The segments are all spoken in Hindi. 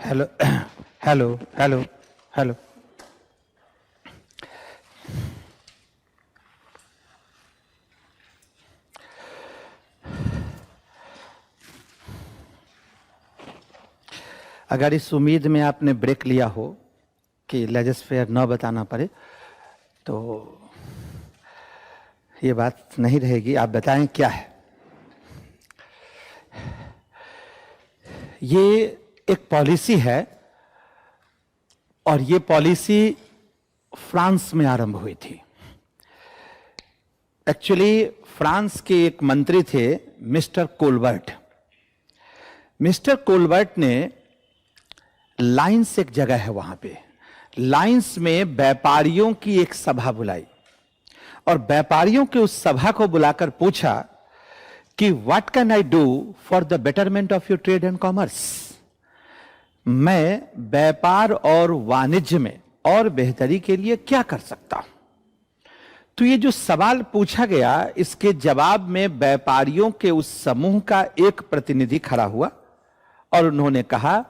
Hello hello hello hello. अगर इस उम्मीद में आपने ब्रेक लिया हो कि लेजिस्फेयर न बताना पड़े तो ये बात नहीं रहेगी। आप बताएं क्या है। ये एक पॉलिसी है और ये पॉलिसी फ्रांस में आरंभ हुई थी। एक्चुअली फ्रांस के एक मंत्री थे मिस्टर कोलबर्ट। मिस्टर कोलबर्ट ने लाइन्स, एक जगह है वहां पे, लाइन्स में व्यापारियों की एक सभा बुलाई और व्यापारियों की उस सभा को बुलाकर पूछा कि what can I do for the betterment of your trade and commerce. मैं व्यापार और वाणिज्य में और बेहतरी के लिए क्या कर सकता हूं। तो ये जो सवाल पूछा गया, इसके जवाब में व्यापारियों के उस समूह का एक प्रतिनिधि खड़ा हुआ और उन्होंने कहा,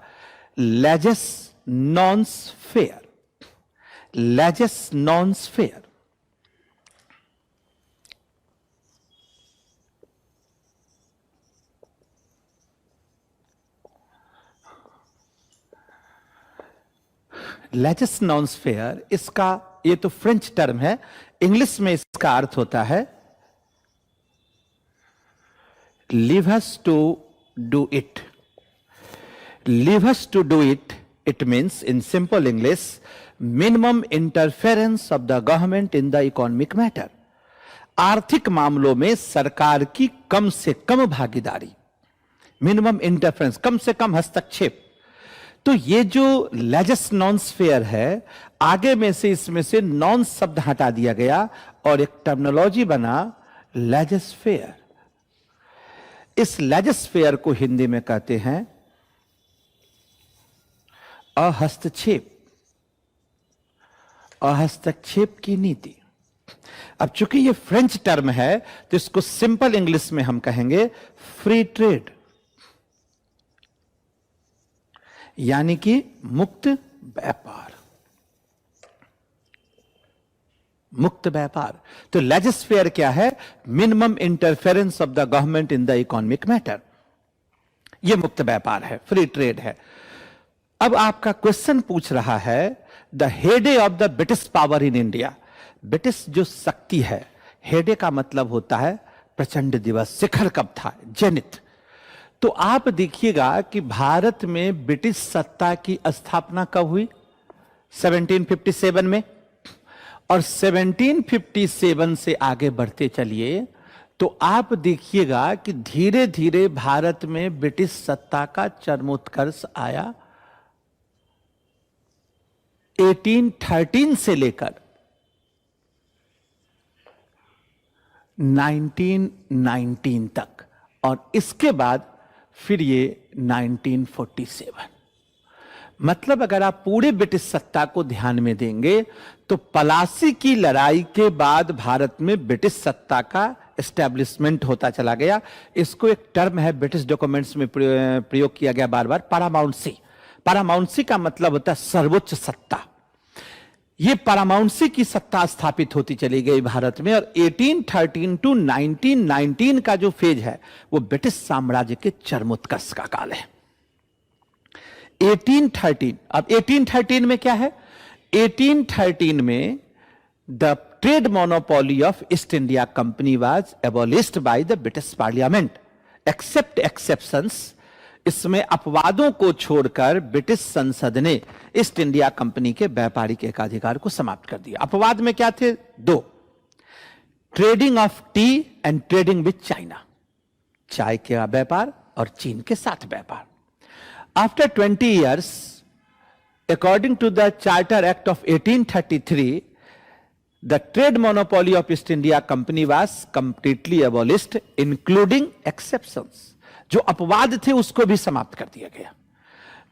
लेजस नॉन्स फेयर, लेजस नॉन्स फेयर। लेजस नॉन्स फेयर, इसका ये तो फ्रेंच टर्म है, इंग्लिश में इसका अर्थ होता है leave us to do it. Leave us to do it, it means in simple English minimum interference of the government in the economic matter. आर्थिक मामलों में सरकार की कम से कम भागीदारी, मिनिमम इंटरफेरेंस, कम से कम हस्तक्षेप। तो ये जो लेजस नॉन्स फेयर है, आगे में से इसमें से नॉन शब्द हटा दिया गया और एक टर्मिनोलॉजी बना लेजस फेयर। इस लेजस फेयर को हिंदी में कहते हैं अहस्तक्षेप, अहस्तक्षेप की नीति। अब चूंकि ये फ्रेंच टर्म है तो इसको सिंपल इंग्लिश में हम कहेंगे फ्री ट्रेड, यानी कि मुक्त व्यापार, मुक्त व्यापार। तो लेजस फेयर क्या है? Minimum interference of the government in the economic matter. यह मुक्त व्यापार है, फ्री ट्रेड है। अब आपका क्वेश्चन पूछ रहा है, the heyday of the British power in India. British जो शक्ति है, हेडे का मतलब होता है प्रचंड दिवस, शिखर कब था, जेनिथ। तो आप देखिएगा कि भारत में ब्रिटिश सत्ता की स्थापना कब हुई? 1757 में। और 1757 से आगे बढ़ते चलिए तो आप देखिएगा कि धीरे धीरे भारत में ब्रिटिश सत्ता का चरमोत्कर्ष आया 1813 से लेकर 1919 तक, और इसके बाद फिर ये 1947। मतलब अगर आप पूरे ब्रिटिश सत्ता को ध्यान में देंगे तो पलासी की लड़ाई के बाद भारत में ब्रिटिश सत्ता का एस्टेब्लिशमेंट होता चला गया। इसको एक टर्म है ब्रिटिश डॉक्यूमेंट्स में प्रयोग किया गया बार बार, पैरामाउंसी। पैरामाउंसी का मतलब होता है सर्वोच्च सत्ता। ये पैरामाउंसी की सत्ता स्थापित होती चली गई भारत में, और 1813 टू 1919 का जो फेज है वो ब्रिटिश साम्राज्य के चरमोत्कर्ष का काल है। 1813, अब 1813 में क्या है? 1813 में the trade monopoly of East India Company was abolished by the British Parliament except exceptions. इसमें अपवादों को छोड़कर ब्रिटिश संसद ने ईस्ट इंडिया कंपनी के व्यापारिक एकाधिकार को समाप्त कर दिया। अपवाद में क्या थे? दो, trading of T and trading with China, चाय का व्यापार और चीन के साथ व्यापार। After 20 years, according to the Charter Act of 1833, the trade monopoly of East India Company was completely abolished, including exceptions. जो अपवाद थे उसको भी समाप्त कर दिया गया।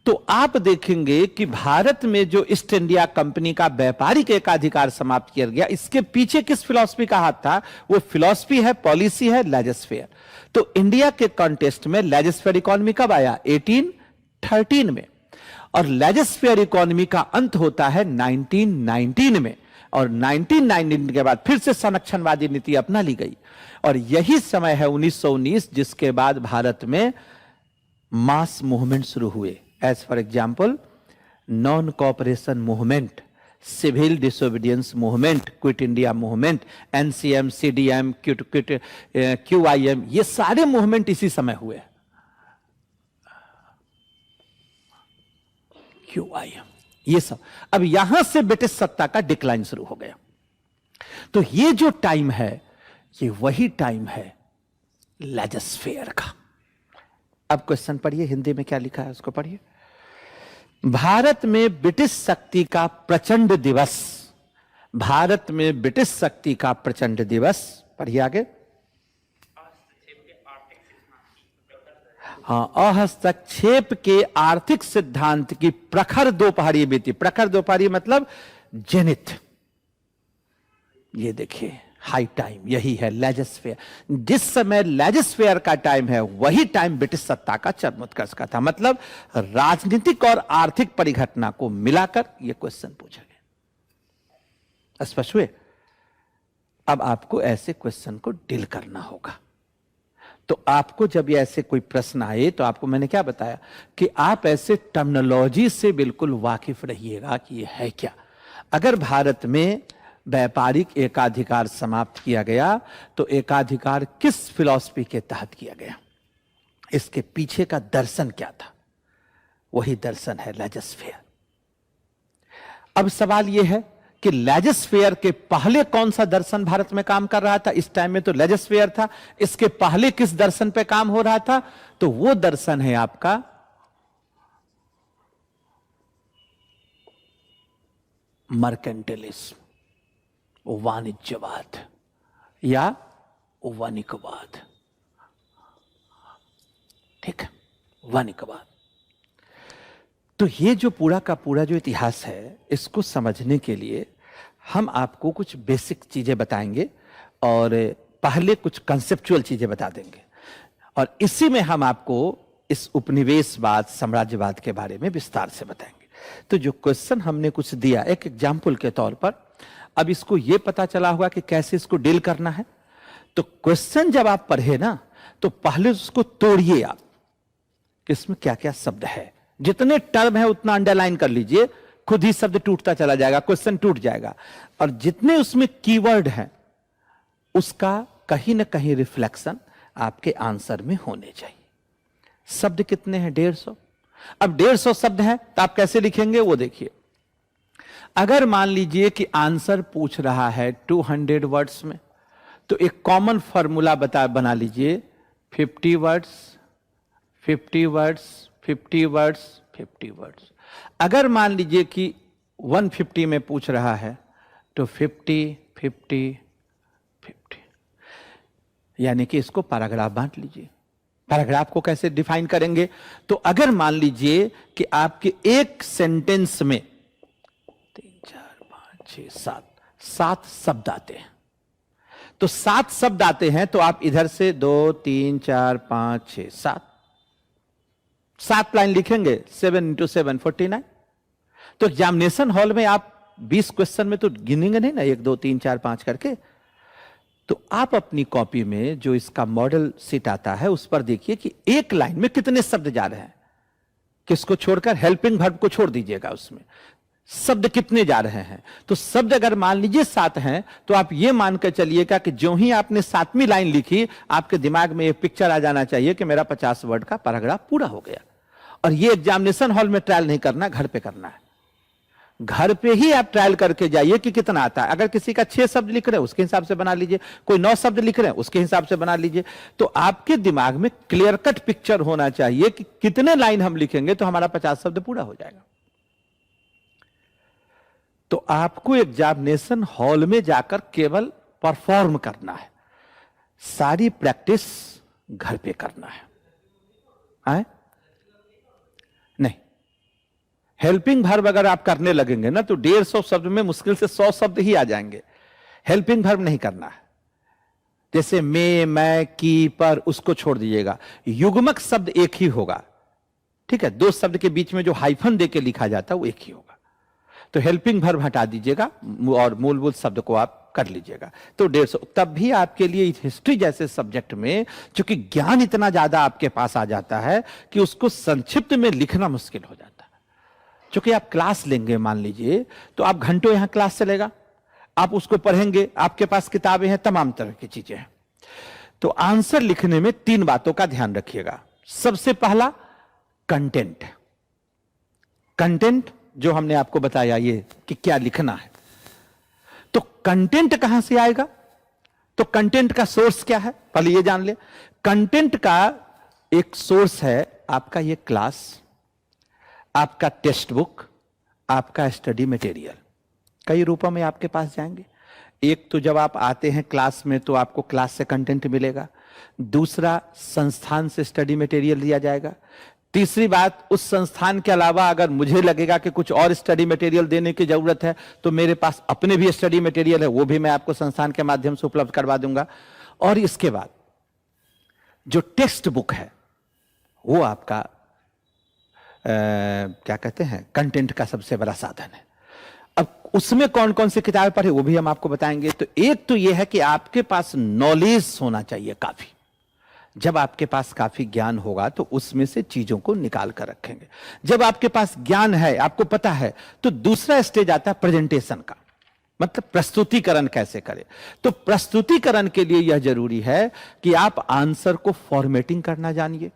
तो आप देखेंगे कि भारत में जो ईस्ट इंडिया कंपनी का व्यापारिक एकाधिकार समाप्त किया गया, इसके पीछे किस फिलॉसफी का हाथ था? वो फिलॉसफी है, पॉलिसी है लेजस फेयर। तो इंडिया के कॉन्टेस्ट में लेजस फेयर इकोनॉमी कब आया? 1813 में। और लेजस्फेयर इकोनॉमी का अंत होता है 1919 में, और 1919 के बाद फिर से संरक्षणवादी नीति अपना ली गई, और यही समय है 1919 जिसके बाद भारत में मास मूवमेंट शुरू हुए। As for example non cooperation movement, civil disobedience movement, quit India movement, NCM, CDM, QIM, ये सारे मूवमेंट इसी समय हुए। क्यूआईएम, ये सब। अब यहां से ब्रिटिश सत्ता का डिक्लाइन शुरू हो गया। तो ये जो टाइम है, ये वही टाइम है लेजस्फेयर का। अब क्वेश्चन पढ़िए, हिंदी में क्या लिखा है उसको पढ़िए। भारत में ब्रिटिश शक्ति का प्रचंड दिवस, भारत में ब्रिटिश शक्ति का प्रचंड दिवस, पढ़िए आगे। हाँ, हस्तक्षेप के आर्थिक सिद्धांत की प्रखर दोपहरी बीती। प्रखर दोपहरी मतलब जेनिथ, ये देखिए हाई टाइम, यही है लेजस्फेयर। जिस समय लेजस्फेयर का टाइम है वही टाइम ब्रिटिश सत्ता का चरमोत्कर्ष का था। मतलब राजनीतिक और आर्थिक परिघटना को मिलाकर यह क्वेश्चन पूछा गया। स्पष्ट हुए? अब आपको ऐसे क्वेश्चन को डील करना होगा। तो आपको जब ये ऐसे कोई प्रश्न आए तो आपको मैंने क्या बताया कि आप ऐसे टर्मिनोलॉजी से बिल्कुल वाकिफ रहिएगा कि ये है क्या। अगर भारत में व्यापारिक एकाधिकार समाप्त किया गया तो एकाधिकार किस फिलॉसफी के तहत किया गया, इसके पीछे का दर्शन क्या था, वही दर्शन है लेजस्फेयर। अब सवाल यह है कि लेजस्फेयर के पहले कौन सा दर्शन भारत में काम कर रहा था? इस टाइम में तो लेजस्फेयर था, इसके पहले किस दर्शन पे काम हो रहा था? तो वो दर्शन है आपका मर्केंटिलिज्म, वाणिज्यवाद या वणिकवाद। ठीक है, वणिकवाद। तो ये जो पूरा का पूरा जो इतिहास है, इसको समझने के लिए हम आपको कुछ बेसिक चीजें बताएंगे और पहले कुछ कंसेप्चुअल चीजें बता देंगे, और इसी में हम आपको इस उपनिवेशवाद, साम्राज्यवाद के बारे में विस्तार से बताएंगे। तो जो क्वेश्चन हमने कुछ दिया एक एग्जाम्पल के तौर पर, अब इसको यह पता चला हुआ कि कैसे इसको डील करना है। तो क्वेश्चन जब आप पढ़े ना, तो पहले उसको तोड़िए आप कि इसमें क्या क्या शब्द है। जितने टर्म है उतना अंडरलाइन कर लीजिए, खुद ही शब्द टूटता चला जाएगा, क्वेश्चन टूट जाएगा। और जितने उसमें कीवर्ड हैं उसका कहीं ना कहीं रिफ्लेक्शन आपके आंसर में होने चाहिए। शब्द कितने हैं? 150। अब 150 शब्द हैं तो आप कैसे लिखेंगे वो देखिए। अगर मान लीजिए कि आंसर पूछ रहा है 200 वर्ड्स में, तो एक कॉमन फॉर्मूला बना लीजिए, 50 वर्ड्स 50 वर्ड्स 50 वर्ड्स 50 वर्ड्स। अगर मान लीजिए कि 150 में पूछ रहा है तो 50 50 50, यानी कि इसको पैराग्राफ बांट लीजिए। पैराग्राफ को कैसे डिफाइन करेंगे? तो अगर मान लीजिए कि आपके एक सेंटेंस में 3 4 5 6 7 शब्द आते हैं, तो 7 शब्द आते हैं, तो आप इधर से 2 3 4 5 6 7 लाइन लिखेंगे। 7 × 7 49। तो एग्जामिनेशन हॉल में आप 20 क्वेश्चन में तो गिनेंगे नहीं ना, 1 2 3 4 5 करके। तो आप अपनी कॉपी में जो इसका मॉडल सीट आता है उस पर देखिए कि एक लाइन में कितने शब्द जा रहे हैं। किसको छोड़कर? हेल्पिंग वर्ब को छोड़ दीजिएगा, उसमें शब्द कितने जा रहे हैं। तो शब्द अगर मान लीजिए 7 हैं, तो आप ये मानकर चलिएगा कि जो ही आपने 7वीं लाइन लिखी, आपके दिमाग में एक पिक्चर आ जाना चाहिए कि मेरा 50 वर्ड का पैराग्राफ पूरा हो गया। और ये एग्जामिनेशन हॉल में ट्रायल नहीं करना, घर पे करना है। घर पे ही आप ट्रायल करके जाइए कि कितना आता है। अगर किसी का 6 शब्द लिख रहे हैं उसके हिसाब से बना लीजिए, कोई 9 शब्द लिख रहे हैं उसके हिसाब से बना लीजिए। तो आपके दिमाग में क्लियर कट पिक्चर होना चाहिए कि कितने लाइन हम लिखेंगे तो हमारा 50 शब्द पूरा हो जाएगा। तो आपको एग्जामिनेशन हॉल में जाकर केवल परफॉर्म करना है, सारी प्रैक्टिस घर पे करना है। नहीं, हेल्पिंग वर्ब अगर आप करने लगेंगे ना तो 150 शब्द में मुश्किल से 100 शब्द ही आ जाएंगे। हेल्पिंग वर्ब नहीं करना है। जैसे मैं, की, पर, उसको छोड़ दीजिएगा। युग्मक शब्द एक ही होगा, ठीक है, दो शब्द के बीच में जो हाइफन देके लिखा जाता है वो एक ही होगा। तो हेल्पिंग वर्ब हटा दीजिएगा और मूलभूत शब्द को आप कर लीजिएगा। तो 150। तब भी आपके लिए हिस्ट्री जैसे सब्जेक्ट में चूंकि ज्ञान इतना ज्यादा आपके पास आ जाता है कि उसको संक्षिप्त में लिखना मुश्किल हो जाता है। चूंकि आप क्लास लेंगे मान लीजिए, तो आप घंटों यहां क्लास चलेगा, आप उसको पढ़ेंगे, आपके पास किताबें हैं, तमाम तरह की चीजें हैं। तो आंसर लिखने में 3 बातों का ध्यान रखिएगा। सबसे पहला कंटेंट। कंटेंट जो हमने आपको बताया ये कि क्या लिखना है, तो कंटेंट कहां से आएगा? तो कंटेंट का सोर्स क्या है पहले ये जान ले। कंटेंट का एक सोर्स है आपका ये क्लास, आपका टेक्स्ट बुक, आपका स्टडी मटेरियल। कई रूपों में आपके पास जाएंगे। एक तो जब आप आते हैं क्लास में तो आपको क्लास से कंटेंट मिलेगा, दूसरा संस्थान से स्टडी मटेरियल दिया जाएगा, तीसरी बात उस संस्थान के अलावा अगर मुझे लगेगा कि कुछ और स्टडी मटेरियल देने की जरूरत है तो मेरे पास अपने भी स्टडी मटेरियल है, वो भी मैं आपको संस्थान के माध्यम से उपलब्ध करवा दूंगा। और इसके बाद जो टेक्स्ट बुक है वो आपका क्या कहते हैं कंटेंट का सबसे बड़ा साधन है। अब उसमें कौन कौन सी किताबें पढ़े वो भी हम आपको बताएंगे। तो एक तो यह है कि आपके पास नॉलेज होना चाहिए काफी। जब आपके पास काफी ज्ञान होगा तो उसमें से चीजों को निकाल कर रखेंगे। जब आपके पास ज्ञान है, आपको पता है, तो दूसरा स्टेज आता है प्रेजेंटेशन का, मतलब प्रस्तुतिकरण कैसे करें। तो प्रस्तुतिकरण के लिए यह जरूरी है कि आप आंसर को फॉर्मेटिंग करना जानिए।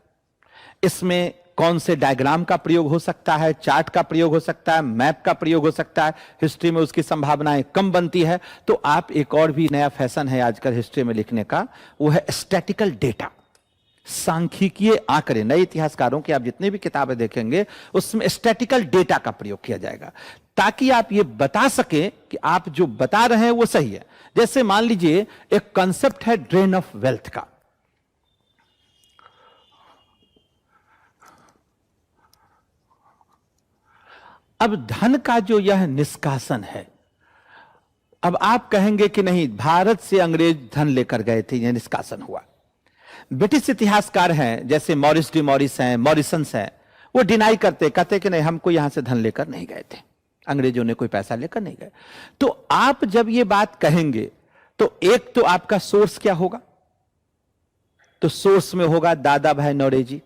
इसमें कौन से डायग्राम का प्रयोग हो सकता है, चार्ट का प्रयोग हो सकता है, मैप का प्रयोग हो सकता है। हिस्ट्री में उसकी संभावनाएं कम बनती है। तो आप एक और भी नया फैशन है आजकल हिस्ट्री में लिखने का, वो है स्टैटिकल डेटा, सांख्यिकीय आंकड़े। नए इतिहासकारों की आप जितनी भी किताबें देखेंगे उसमें स्टैटिकल डेटा का प्रयोग किया जाएगा ताकि आप ये बता सकें कि आप जो बता रहे हैं वो सही है। जैसे मान लीजिए एक कॉन्सेप्ट है ड्रेन ऑफ वेल्थ का। अब धन का जो यह निष्कासन है, अब आप कहेंगे कि नहीं भारत से अंग्रेज धन लेकर गए थे, यह निष्कासन हुआ। ब्रिटिश इतिहासकार हैं जैसे मॉरिस डी मॉरिस हैं, मॉरिसन्स हैं, वो डिनाई करते, कहते कि नहीं हमको यहां से धन लेकर नहीं गए थे, अंग्रेजों ने कोई पैसा लेकर नहीं गए। तो आप जब ये बात कहेंगे तो एक तो आपका सोर्स क्या होगा? तो सोर्स में होगा दादा भाई नौरोजी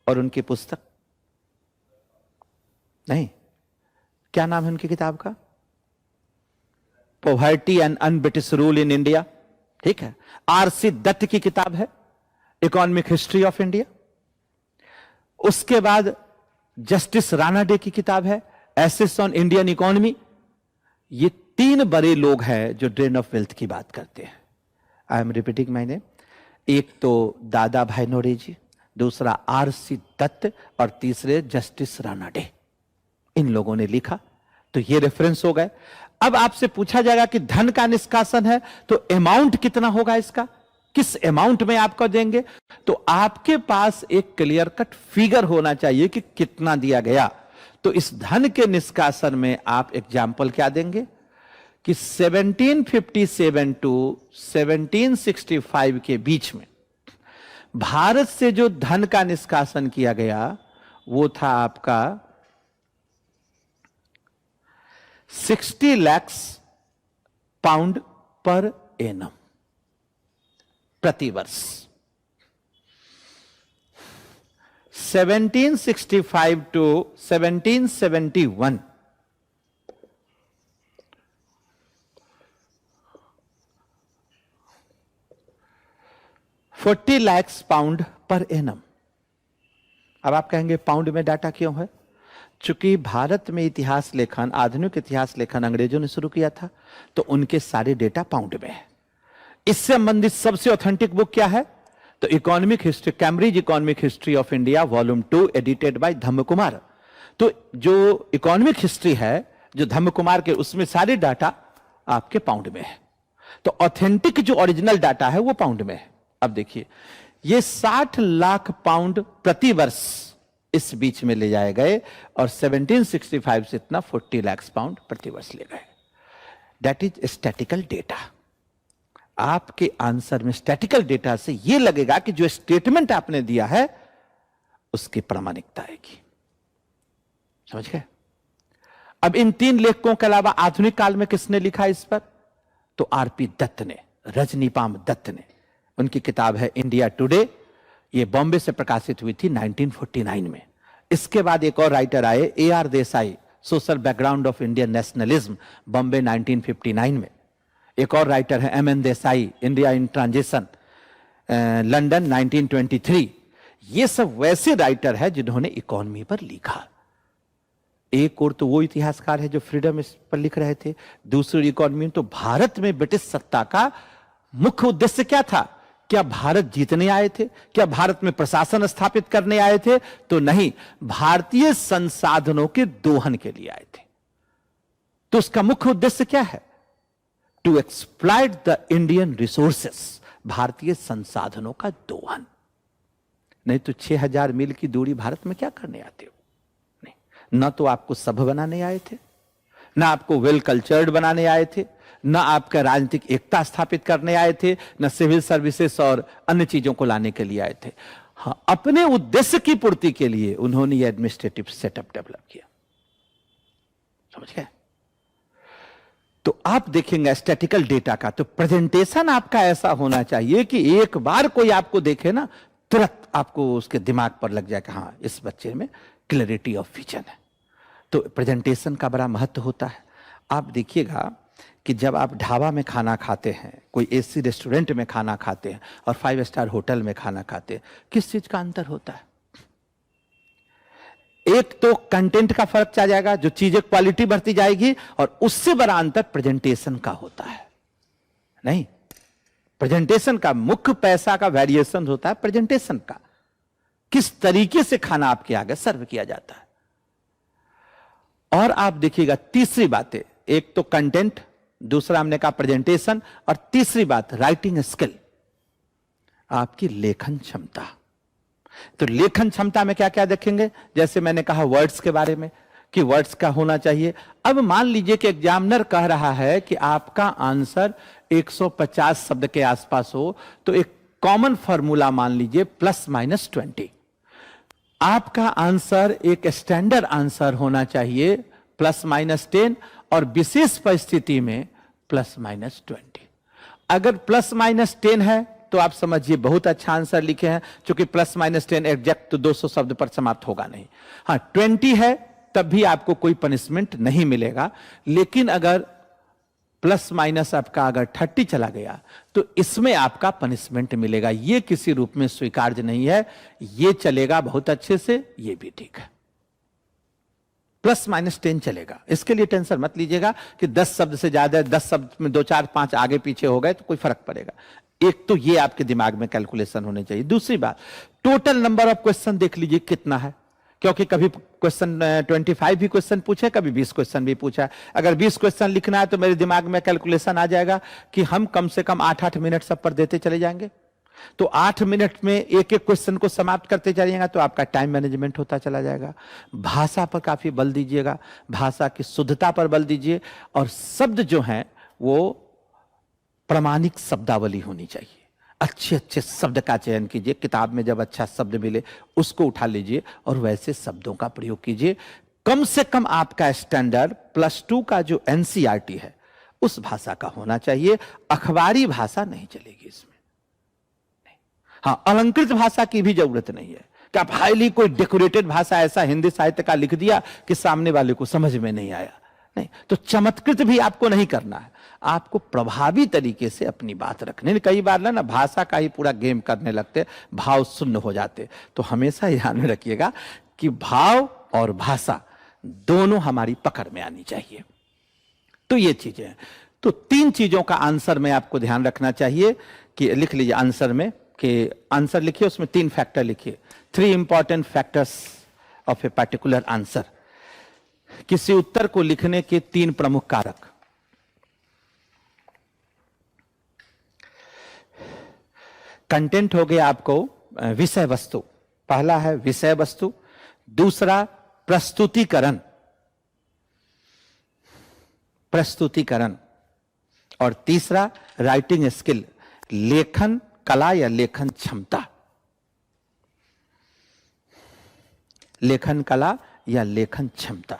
और उनकी पुस्तक। नहीं, क्या नाम है उनकी किताब का? Poverty and un British rule in India. ठीक है। आर.सी. दत्त की किताब है इकोनॉमिक हिस्ट्री ऑफ इंडिया। उसके बाद जस्टिस राणा डे की किताब है एसेस ऑन इंडियन इकोनॉमी। ये 3 बड़े लोग हैं जो ड्रेन ऑफ वेल्थ की बात करते हैं। I am repeating my name. एक तो दादा भाई नौरोजी, दूसरा आर.सी. दत्त और तीसरे जस्टिस राणा डे। इन लोगों ने लिखा, तो ये रेफरेंस हो गए। अब आपसे पूछा जाएगा कि धन का निष्कासन है तो अमाउंट कितना होगा इसका, किस अमाउंट में आपको देंगे? तो आपके पास एक क्लियर कट फिगर होना चाहिए कि कितना दिया गया। तो इस धन के निष्कासन में आप एग्जाम्पल क्या देंगे कि 1757 टू 1765 के बीच में भारत से जो धन का निष्कासन किया गया वो था आपका 60 लाख पाउंड पर एनम प्रतिवर्ष। 1765 to 1771 40 lakh pound per annum. अब आप कहेंगे पाउंड में डाटा क्यों है? चूंकि भारत में इतिहास लेखन, आधुनिक इतिहास लेखन अंग्रेजों ने शुरू किया था तो उनके सारे डेटा पाउंड में है। इससे संबंधित सबसे ऑथेंटिक बुक क्या है? तो economic history, Cambridge economic history of India volume 2 edited by Dhamma Kumar. तो जो इकोनॉमिक हिस्ट्री है जो धम्म कुमार के, उसमें सारे डाटा आपके पाउंड में है। तो ऑथेंटिक जो ओरिजिनल डाटा है वो पाउंड में है। अब देखिए ये 60 लाख पाउंड प्रति वर्ष इस बीच में ले जाए गए और 1765 से इतना 40 लाख पाउंड प्रति वर्ष ले गए। That is statistical data. आपके आंसर में स्टैटिकल डेटा से यह लगेगा कि जो स्टेटमेंट आपने दिया है उसकी प्रामाणिकता आएगी। समझ गए? अब इन 3 लेखकों के अलावा आधुनिक काल में किसने लिखा इस पर? तो आरपी दत्त ने, रजनीपाम दत्त ने। उनकी किताब है इंडिया टुडे, ये बॉम्बे से प्रकाशित हुई थी 1949 में। इसके बाद एक और राइटर आए, AR Desai, social background of Indian nationalism, Bombay 1959 में। एक और राइटर है MN Desai, India in transition, London 1923। ये सब वैसे राइटर है जिन्होंने इकोनॉमी पर लिखा। एक और तो वो इतिहासकार है जो फ्रीडम पर लिख रहे थे, दूसरी इकोनॉमी। तो भारत में ब्रिटिश सत्ता का मुख्य उद्देश्य क्या था? क्या भारत जीतने आए थे? क्या भारत में प्रशासन स्थापित करने आए थे? तो नहीं, भारतीय संसाधनों के दोहन के लिए आए थे। तो उसका मुख्य उद्देश्य क्या है? To exploit the Indian resources, भारतीय संसाधनों का दोहन। नहीं तो 6000 मील की दूरी भारत में क्या करने आते हो? नहीं, ना तो आपको सभ्य बनाने आए थे, ना आपको वेल कल्चर्ड बनाने आए थे, न आपका राजनीतिक एकता स्थापित करने आए थे, न सिविल सर्विसेज और अन्य चीजों को लाने के लिए आए थे। हाँ, अपने उद्देश्य की पूर्ति के लिए उन्होंने यह एडमिनिस्ट्रेटिव सेटअप डेवलप किया। समझ गए? तो आप देखेंगे स्टैटिकल डेटा का, तो प्रेजेंटेशन आपका ऐसा होना चाहिए कि एक बार कोई आपको देखे ना, तुरंत आपको उसके दिमाग पर लग जाए कि हाँ, इस बच्चे में क्लैरिटी ऑफ विजन है। तो प्रेजेंटेशन का बड़ा महत्व होता है। आप देखिएगा कि जब आप ढाबा में खाना खाते हैं, कोई AC रेस्टोरेंट में खाना खाते हैं और 5 स्टार होटल में खाना खाते हैं, किस चीज का अंतर होता है? एक तो कंटेंट का फर्क आ जाएगा, जो चीजें क्वालिटी बढ़ती जाएगी, और उससे बड़ा अंतर प्रेजेंटेशन का होता है। नहीं, प्रेजेंटेशन का मुख्य पैसा का वेरिएशन होता है प्रेजेंटेशन का, किस तरीके से खाना आपके आगे सर्व किया जाता है। और आप देखिएगा तीसरी बातें, एक तो कंटेंट, दूसरा हमने कहा प्रेजेंटेशन, और तीसरी बात राइटिंग स्किल, आपकी लेखन क्षमता। तो लेखन क्षमता में क्या क्या देखेंगे? जैसे मैंने कहा वर्ड्स के बारे में कि वर्ड्स का होना चाहिए। अब मान लीजिए कि एग्जामिनर कह रहा है कि आपका आंसर 150 शब्द के आसपास हो, तो एक कॉमन फॉर्मूला मान लीजिए +-20। आपका आंसर एक स्टैंडर्ड आंसर होना चाहिए +-10, और विशेष परिस्थिति में +-20। अगर +-10 है तो आप समझिए बहुत अच्छा आंसर लिखे हैं, क्योंकि +-10 एग्जैक्ट तो 200 शब्द पर समाप्त होगा नहीं। हाँ, 20 है तब भी आपको कोई पनिशमेंट नहीं मिलेगा, लेकिन अगर +- आपका अगर 30 चला गया तो इसमें आपका पनिशमेंट मिलेगा। यह किसी रूप में स्वीकार्य नहीं है, यह चलेगा बहुत अच्छे से, यह भी ठीक है, +-10 चलेगा। इसके लिए टेंशन मत लीजिएगा कि 10 शब्द से ज्यादा, 10 शब्द में 2, 4, 5 आगे पीछे हो गए तो कोई फर्क पड़ेगा। एक तो ये आपके दिमाग में कैलकुलेशन होने चाहिए। दूसरी बात, टोटल नंबर ऑफ क्वेश्चन देख लीजिए कितना है, क्योंकि कभी क्वेश्चन 25 भी क्वेश्चन पूछे, कभी 20 क्वेश्चन भी पूछा। अगर 20 क्वेश्चन लिखना है तो मेरे दिमाग में कैलकुलेशन आ जाएगा कि हम कम से कम 8-8 मिनट सब पर देते चले जाएंगे। तो 8 मिनट में एक एक क्वेश्चन को समाप्त करते चलिएगा तो आपका टाइम मैनेजमेंट होता चला जाएगा। भाषा पर काफी बल दीजिएगा, भाषा की शुद्धता पर बल दीजिए, और शब्द जो हैं वो प्रामाणिक शब्दावली होनी चाहिए। अच्छे अच्छे शब्द का चयन कीजिए, किताब में जब अच्छा शब्द मिले उसको उठा लीजिए और वैसे शब्दों का प्रयोग कीजिए। कम से कम आपका स्टैंडर्ड +2 का जो NCERT है उस भाषा का होना चाहिए। अखबारी भाषा नहीं चलेगी इसमें। हाँ, अलंकृत भाषा की भी जरूरत नहीं है कि आप हाईली कोई डेकोरेटेड भाषा ऐसा हिंदी साहित्य का लिख दिया कि सामने वाले को समझ में नहीं आया। नहीं, तो चमत्कृत भी आपको नहीं करना है, आपको प्रभावी तरीके से अपनी बात रखने। कई बार ना भाषा का ही पूरा गेम करने लगते, भाव शून्य हो जाते। तो हमेशा ध्यान में रखिएगा कि भाव और भाषा दोनों हमारी पकड़ में आनी चाहिए। तो ये चीजें हैं। तो 3 चीजों का आंसर में आपको ध्यान रखना चाहिए कि लिख लीजिए आंसर में, कि आंसर लिखिए, उसमें 3 फैक्टर लिखिए, 3 important factors of a particular answer. किसी उत्तर को लिखने के 3 प्रमुख कारक। कंटेंट हो गया आपको विषय वस्तु, पहला है विषय वस्तु, दूसरा प्रस्तुतिकरण, और तीसरा राइटिंग स्किल, लेखन कला या लेखन क्षमता। लेखन कला या लेखन क्षमता।